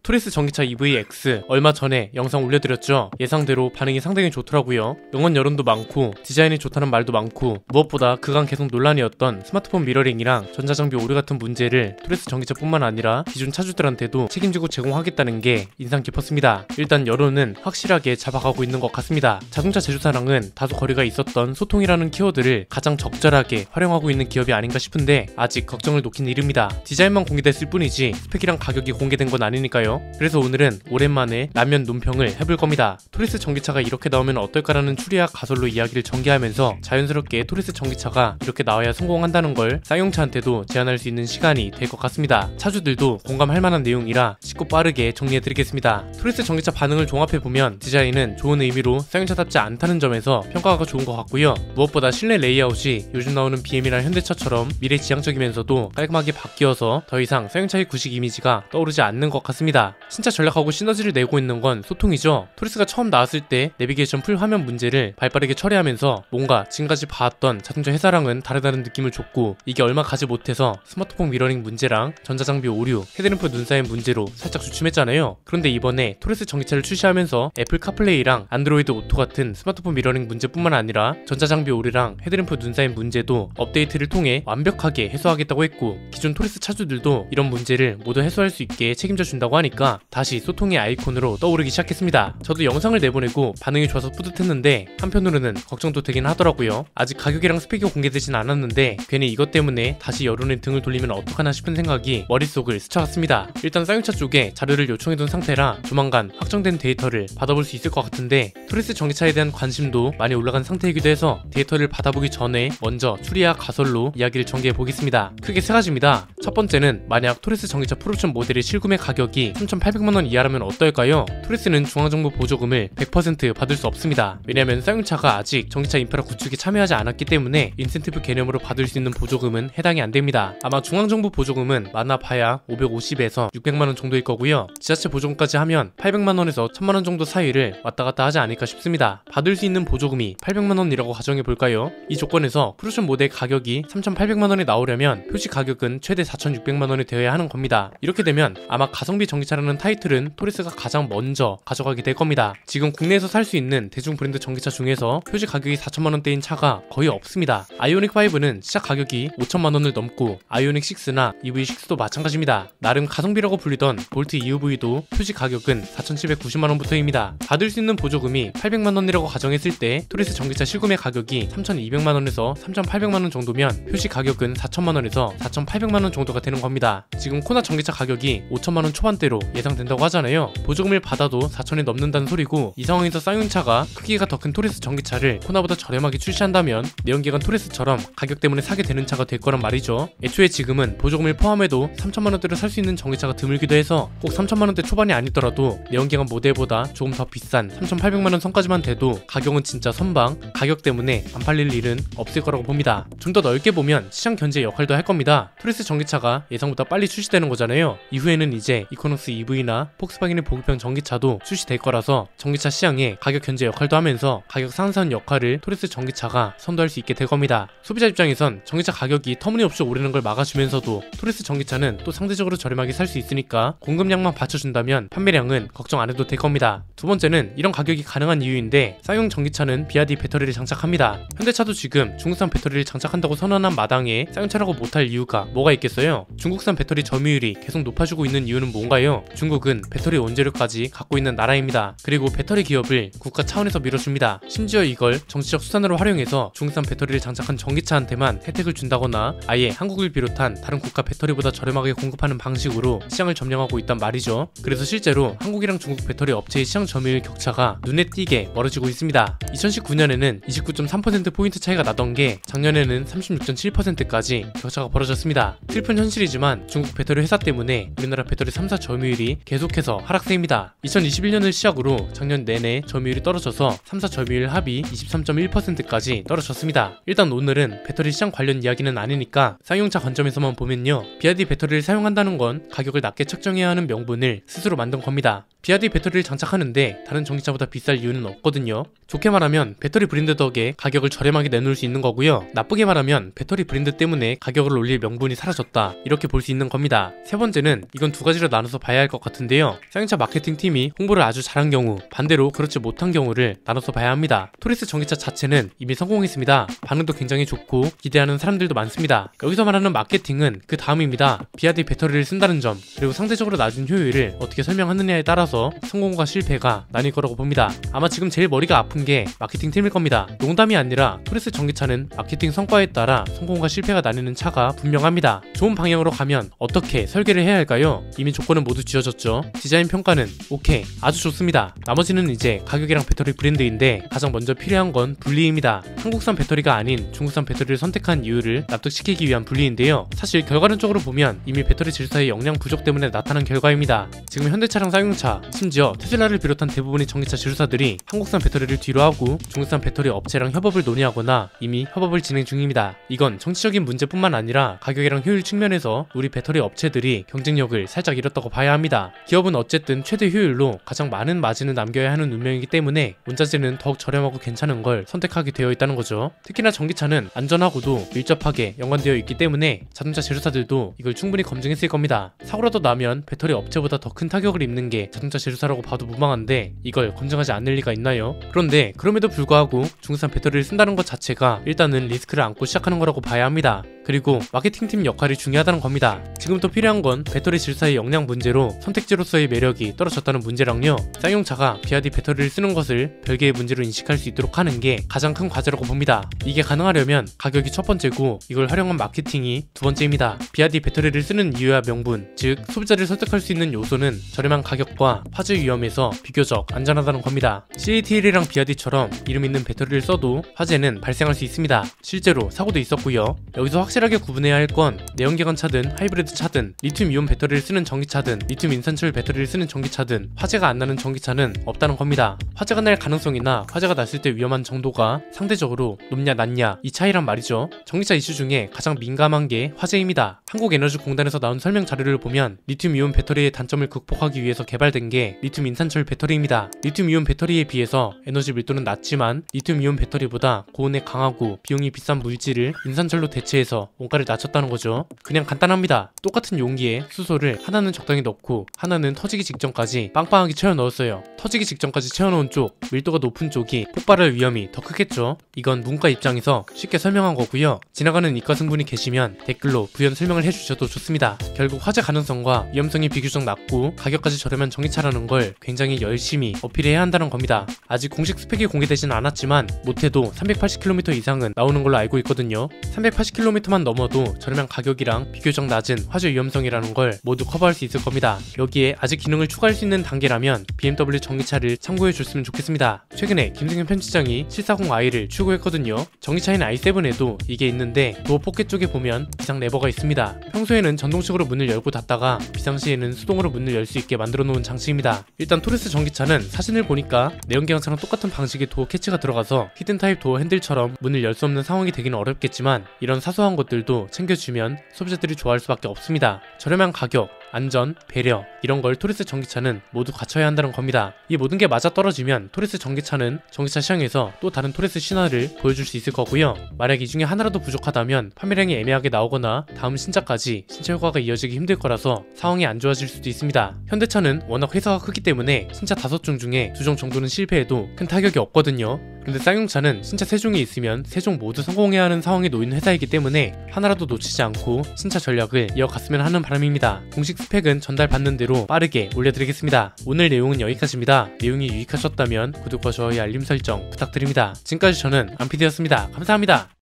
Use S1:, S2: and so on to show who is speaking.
S1: 토리스 전기차 EV-X 얼마 전에 영상 올려드렸죠. 예상대로 반응이 상당히 좋더라고요. 응원 여론도 많고 디자인이 좋다는 말도 많고, 무엇보다 그간 계속 논란이었던 스마트폰 미러링이랑 전자장비 오류 같은 문제를 토리스 전기차뿐만 아니라 기존 차주들한테도 책임지고 제공하겠다는 게 인상 깊었습니다. 일단 여론은 확실하게 잡아가고 있는 것 같습니다. 자동차 제조사랑은 다소 거리가 있었던 소통이라는 키워드를 가장 적절하게 활용하고 있는 기업이 아닌가 싶은데, 아직 걱정을 놓긴 이릅니다. 디자인만 공개됐을 뿐이지 스펙이랑 가격이 공개된 건 아니니까요. 그래서 오늘은 오랜만에 라면 논평을 해볼 겁니다. 토리스 전기차가 이렇게 나오면 어떨까라는 추리와 가설로 이야기를 전개하면서 자연스럽게 토리스 전기차가 이렇게 나와야 성공한다는 걸 쌍용차한테도 제안할 수 있는 시간이 될 것 같습니다. 차주들도 공감할 만한 내용이라 쉽고 빠르게 정리해드리겠습니다. 토리스 전기차 반응을 종합해보면 디자인은 좋은 의미로 쌍용차답지 않다는 점에서 평가가 좋은 것 같고요. 무엇보다 실내 레이아웃이 요즘 나오는 BM이나 현대차처럼 미래지향적이면서도 깔끔하게 바뀌어서 더 이상 쌍용차의 구식 이미지가 떠오르지 않는 것 같습니다. 신차 전략하고 시너지를 내고 있는 건 소통이죠. 토리스가 처음 나왔을 때 내비게이션 풀 화면 문제를 발빠르게 처리하면서 뭔가 지금까지 봐왔던 자동차 회사랑은 다르다는 느낌을 줬고, 이게 얼마 가지 못해서 스마트폰 미러링 문제랑 전자장비 오류, 헤드램프 눈 쌓인 문제로 살짝 주춤했잖아요. 그런데 이번에 토리스 전기차를 출시하면서 애플 카플레이랑 안드로이드 오토 같은 스마트폰 미러링 문제뿐만 아니라 전자장비 오류랑 헤드램프 눈 쌓인 문제도 업데이트를 통해 완벽하게 해소하겠다고 했고, 기존 토리스 차주들도 이런 문제를 모두 해소할 수 있게 책임져 준다고 하니까 다시 소통의 아이콘으로 떠오르기 시작했습니다. 저도 영상을 내보내고 반응이 좋아서 뿌듯했는데, 한편으로는 걱정도 되긴 하더라고요. 아직 가격이랑 스펙이 공개되진 않았는데 괜히 이것 때문에 다시 여론의 등을 돌리면 어떡하나 싶은 생각이 머릿속을 스쳐갔습니다. 일단 쌍용차 쪽에 자료를 요청해둔 상태라 조만간 확정된 데이터를 받아볼 수 있을 것 같은데, 토리스 전기차에 대한 관심도 많이 올라간 상태이기도 해서 데이터를 받아보기 전에 먼저 추리와 가설로 이야기를 전개해보겠습니다. 크게 세 가지입니다. 첫 번째는, 만약 토리스 전기차 풀옵션 모델의 실구매 가격이 3,800만원 이하라면 어떨까요? 토리스는 중앙정부 보조금을 100% 받을 수 없습니다. 왜냐면 쌍용차가 아직 전기차 인프라 구축에 참여하지 않았기 때문에 인센티브 개념으로 받을 수 있는 보조금은 해당이 안 됩니다. 아마 중앙정부 보조금은 많아봐야 550에서 600만원 정도일 거고요. 지자체 보조금까지 하면 800만원에서 1000만원 정도 사이를 왔다갔다 하지 않을까 싶습니다. 받을 수 있는 보조금이 800만원이라고 가정해볼까요? 이 조건에서 풀옵션 모델 가격이 3,800만원에 나오려면 표시 가격은 최대 4,600만원이 되어야 하는 겁니다. 이렇게 되면 아마 가성비 전기차라는 타이틀은 토리스가 가장 먼저 가져가게 될 겁니다. 지금 국내에서 살 수 있는 대중 브랜드 전기차 중에서 표시 가격이 4천만원대인 차가 거의 없습니다. 아이오닉5는 시작 가격이 5천만원을 넘고, 아이오닉6나 EV6도 마찬가지입니다. 나름 가성비라고 불리던 볼트 EUV도 표시 가격은 4,790만원부터입니다. 받을 수 있는 보조금이 800만원이라고 가정했을 때 토리스 전기차 실구매 가격이 3,200만원에서 3,800만원 정도면 표시 가격은 4천만원에서 4,800만원 정도가 되는 겁니다. 지금 코나 전기차 가격이 5천만원 초반대로 예상된다고 하잖아요. 보조금을 받아도 4천이 넘는다는 소리고, 이 상황에서 쌍용차가 크기가 더 큰 토리스 전기차를 코나보다 저렴하게 출시한다면 내연기관 토리스처럼 가격 때문에 사게 되는 차가 될 거란 말이죠. 애초에 지금은 보조금을 포함해도 3천만원대로 살 수 있는 전기차가 드물기도 해서 꼭 3천만원대 초반이 아니더라도 내연기관 모델보다 조금 더 비싼 3,800만원 선까지만 돼도 가격은 진짜 선방, 가격 때문에 안 팔릴 일은 없을 거라고 봅니다. 좀 더 넓게 보면 시장 견제 역할도 할 겁니다. 토리스 전기차가 예상보다 빨리 출시되는 거잖아요. 이후에는 이제 이코노스 EV나 폭스바겐의 보급형 전기차도 출시될 거라서 전기차 시장에 가격 견제 역할도 하면서 가격 상승 역할을 토리스 전기차가 선도할 수 있게 될 겁니다. 소비자 입장에선 전기차 가격이 터무니없이 오르는 걸 막아주면서도 토리스 전기차는 또 상대적으로 저렴하게 살 수 있으니까 공급량만 받쳐준다면 판매량은 걱정 안 해도 될 겁니다. 두 번째는 이런 가격이 가능한 이유인데, 쌍용 전기차는 BRD 배터리를 장착합니다. 현대차도 지금 중국산 배터리를 장착한다고 선언한 마당에 쌍용차라고 못할 이유가 뭐가 있겠어요? 중국산 배터리 점유율이 계속 높아지고 있는 이유는 뭔가요? 중국은 배터리 원재료까지 갖고 있는 나라입니다. 그리고 배터리 기업을 국가 차원에서 밀어줍니다. 심지어 이걸 정치적 수단으로 활용해서 중국산 배터리를 장착한 전기차한테만 혜택을 준다거나 아예 한국을 비롯한 다른 국가 배터리보다 저렴하게 공급하는 방식으로 시장을 점령하고 있단 말이죠. 그래서 실제로 한국이랑 중국 배터리 업체의 시장 점유율 격차가 눈에 띄게 멀어지고 있습니다. 2019년에는 29.3%포인트 차이가 나던 게 작년에는 36.7%까지 격차가 벌어졌습니다. 슬픈 현실이지만 중국 배터리 회사 때문에 우리나라 배터리 3사 점유율이 계속해서 하락세입니다. 2021년을 시작으로 작년 내내 점유율이 떨어져서 3사 점유율 합이 23.1%까지 떨어졌습니다. 일단 오늘은 배터리 시장 관련 이야기는 아니니까 쌍용차 관점에서만 보면요, BRD 배터리를 사용한다는 건 가격을 낮게 책정해야 하는 명분을 스스로 만든 겁니다. BRD 배터리를 장착하는데 다른 전기차보다 비쌀 이유는 없거든요. 좋게 말하면 배터리 브랜드 덕에 가격을 저렴하게 내놓을 수 있는 거고요. 나쁘게 말하면 배터리 브랜드 때문에 가격을 올릴 명분이 사라졌다, 이렇게 볼 수 있는 겁니다. 세 번째는 이건 두 가지로 나눠서 봐야 할 것 같은데요. 쌍용차 마케팅 팀이 홍보를 아주 잘한 경우, 반대로 그렇지 못한 경우를 나눠서 봐야 합니다. 토리스 전기차 자체는 이미 성공했습니다. 반응도 굉장히 좋고 기대하는 사람들도 많습니다. 여기서 말하는 마케팅은 그 다음입니다. BRD 배터리를 쓴다는 점, 그리고 상대적으로 낮은 효율을 어떻게 설명하느냐에 따라서 성공과 실패가 나뉠 거라고 봅니다. 아마 지금 제일 머리가 아픈 게 마케팅 팀일 겁니다. 농담이 아니라 토리스 전기차는 마케팅 성과에 따라 성공과 실패가 나뉘는 차가 분명합니다. 좋은 방향으로 가면 어떻게 설계를 해야 할까요? 이미 조건은 모두 지어졌죠. 디자인 평가는 오케이, 아주 좋습니다. 나머지는 이제 가격이랑 배터리 브랜드인데 가장 먼저 필요한 건 분리입니다. 한국산 배터리가 아닌 중국산 배터리를 선택한 이유를 납득시키기 위한 분리인데요. 사실 결과론적으로 보면 이미 배터리 질서의 역량 부족 때문에 나타난 결과입니다. 지금 현대차랑 쌍용차, 심지어 테슬라를 비롯한 대부분의 전기차 지주사들이 한국산 배터리를 뒤로 하고 중국산 배터리 업체랑 협업을 논의하거나 이미 협업을 진행 중입니다. 이건 정치적인 문제뿐만 아니라 가격이랑 효율 측면에서 우리 배터리 업체들이 경쟁력을 살짝 잃었다고 봐야 합니다. 기업은 어쨌든 최대 효율로 가장 많은 마진을 남겨야 하는 운명이기 때문에 원자재는 더욱 저렴하고 괜찮은 걸 선택하게 되어 있다는 거죠. 특히나 전기차는 안전하고도 밀접하게 연관되어 있기 때문에 자동차 제조사들도 이걸 충분히 검증했을 겁니다. 사고라도 나면 배터리 업체보다 더 큰 타격을 입는 게 자동차 제조사라고 봐도 무방한데 이걸 검증하지 않을 리가 있나요? 그런데 그럼에도 불구하고 중국산 배터리를 쓴다는 것 자체가 일단은 리스크를 안고 시작하는 거라고 봐야 합니다. 그리고 마케팅팀 역할이 중요하다는 겁니다. 지금부터 필요한 건 배터리 질서의 역량 문제로 선택지로서의 매력이 떨어졌다는 문제랑요, 쌍용차가 BRD 배터리를 쓰는 것을 별개의 문제로 인식할 수 있도록 하는 게 가장 큰 과제라고 봅니다. 이게 가능하려면 가격이 첫 번째고 이걸 활용한 마케팅이 두 번째입니다. BRD 배터리를 쓰는 이유와 명분, 즉 소비자를 설득할 수 있는 요소는 저렴한 가격과 화재 위험에서 비교적 안전하다는 겁니다. CATL이랑 BRD처럼 이름 있는 배터리를 써도 화재는 발생할 수 있습니다. 실제로 사고도 있었고요. 여기서 확실하게 구분해야 할 건 내연기관 차든 하이브리드 차든 리튬 이온 배터리를 쓰는 전기차든 리튬 인산철 배터리를 쓰는 전기차든 화재가 안 나는 전기차는 없다는 겁니다. 화재가 날 가능성이나 화재가 났을 때 위험한 정도가 상대적으로 높냐 낮냐, 이 차이란 말이죠. 전기차 이슈 중에 가장 민감한 게 화재입니다. 한국에너지공단에서 나온 설명 자료를 보면 리튬 이온 배터리의 단점을 극복하기 위해서 개발된 게 리튬 인산철 배터리입니다. 리튬 이온 배터리에 비해서 에너지 밀도는 낮지만 리튬 이온 배터리보다 고온에 강하고 비용이 비싼 물질을 인산철로 대체해서 원가를 낮췄다는 거죠. 그냥 간단합니다. 똑같은 용기에 수소를 하나는 적당히 넣고 하나는 터지기 직전까지 빵빵하게 채워 넣었어요. 터지기 직전까지 채워놓은 쪽, 밀도가 높은 쪽이 폭발할 위험이 더 크겠죠. 이건 문과 입장에서 쉽게 설명한 거고요. 지나가는 이과 승분이 계시면 댓글로 부연 설명을 해주셔도 좋습니다. 결국 화재 가능성과 위험성이 비교적 낮고 가격까지 저렴한 전기차라는 걸 굉장히 열심히 어필해야 한다는 겁니다. 아직 공식 스펙이 공개되진 않았지만 못해도 380km 이상은 나오는 걸로 알고 있거든요. 380km만 넘어도 저렴한 가격이랑 비교적 낮은 화재 위험성이라는 걸 모두 커버할 수 있을 겁니다. 여기에 아직 기능을 추가할 수 있는 단계라면 BMW 전기차를 참고해 줬으면 좋겠습니다. 최근에 김승현 편집장이 740i를 출고했거든요. 전기차인 i7에도 이게 있는데 도어 포켓 쪽에 보면 비상 레버가 있습니다. 평소에는 전동식으로 문을 열고 닫다가 비상시에는 수동으로 문을 열 수 있게 만들어 놓은 장치입니다. 일단 토리스 전기차는 사진을 보니까 내연기관차랑 똑같은 방식의 도어 캐치가 들어가서 히든 타입 도어 핸들처럼 문을 열 수 없는 상황이 되기는 어렵겠지만 이런 사소한 것들도 챙겨주면 소비자들이 좋아할 수밖에 없습니다. 저렴한 가격, 안전, 배려, 이런 걸 토리스 전기차는 모두 갖춰야 한다는 겁니다. 이 모든 게 맞아떨어지면 토리스 전기차는 전기차 시장에서 또 다른 토리스 신화를 보여줄 수 있을 거고요. 만약 이 중에 하나라도 부족하다면 판매량이 애매하게 나오거나 다음 신차까지 신차 효과가 이어지기 힘들 거라서 상황이 안 좋아질 수도 있습니다. 현대차는 워낙 회사가 크기 때문에 신차 5종 중에 2종 정도는 실패해도 큰 타격이 없거든요. 근데 쌍용차는 신차 3종이 있으면 3종 모두 성공해야 하는 상황에 놓인 회사이기 때문에 하나라도 놓치지 않고 신차 전략을 이어갔으면 하는 바람입니다. 공식 스펙은 전달받는 대로 빠르게 올려드리겠습니다. 오늘 내용은 여기까지입니다. 내용이 유익하셨다면 구독과 좋아요, 알림 설정 부탁드립니다. 지금까지 저는 안피디였습니다. 감사합니다.